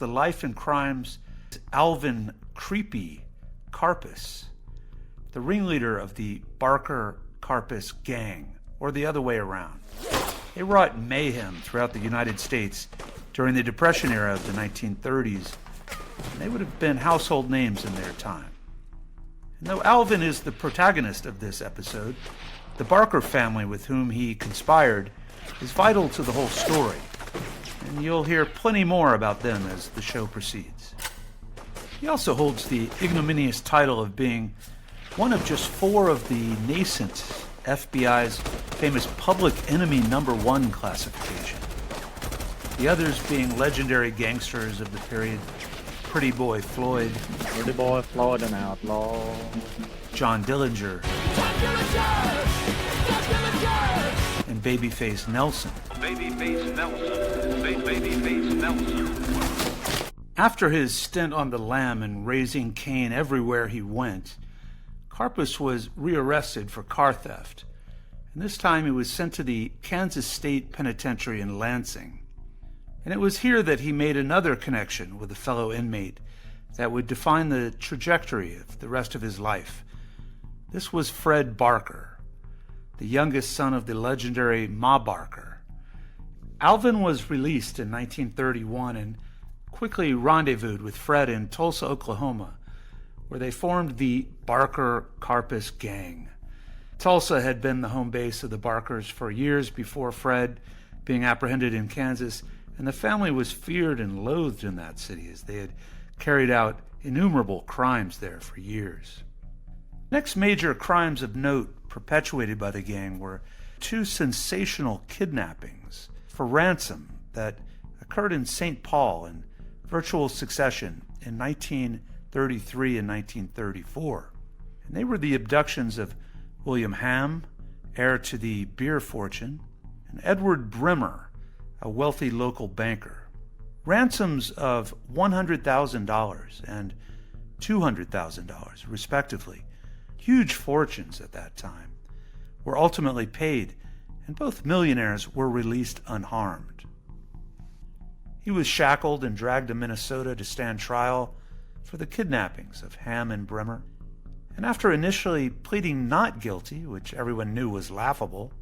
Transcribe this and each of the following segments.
The life and crimes of Alvin "Creepy" Karpis, the ringleader of the Barker Karpis Gang, or the other way around. They wrought mayhem throughout the United States during the Depression era of the 1930s, and they would have been household names in their time. And though Alvin is the protagonist of this episode, the Barker family with whom he conspired is vital to the whole story, and you'll hear plenty more about them as the show proceeds. He also holds the ignominious title of being one of just 4 of the nascent FBI's famous Public Enemy #1 classification. The others being legendary gangsters of the period: Pretty Boy Floyd, an outlaw, John Dillinger, and Babyface Nelson. After his stint on the lam and raising Cain everywhere he went, Karpis was rearrested for car theft, and this time he was sent to the Kansas State Penitentiary in Lansing. And it was here that he made another connection with a fellow inmate that would define the trajectory of the rest of his life. This was Fred Barker, the youngest son of the legendary Ma Barker. Alvin was released in 1931 and quickly rendezvoused with Fred in Tulsa, Oklahoma, where they formed the Barker Karpis Gang. Tulsa had been the home base of the Barkers for years before Fred being apprehended in Kansas, and the family was feared and loathed in that city as they had carried out innumerable crimes there for years. Next major crimes of note perpetuated by the gang were 2 sensational kidnappings for ransom that occurred in St. Paul in virtual succession in 1933 and 1934. And they were the abductions of William Ham, heir to the beer fortune, and Edward Brimmer, a wealthy local banker. Ransoms of $100,000 and $200,000, respectively, huge fortunes at that time, were ultimately paid, and both millionaires were released unharmed. He was shackled and dragged to Minnesota to stand trial for the kidnappings of Ham and Brimmer, and after initially pleading not guilty, which everyone knew was laughable,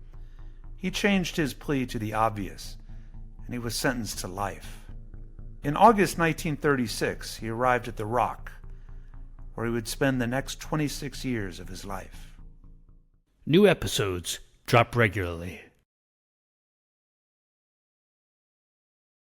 he changed his plea to the obvious, and he was sentenced to life. In August 1936, he arrived at the Rock, where he would spend the next 26 years of his life. New episodes drop regularly.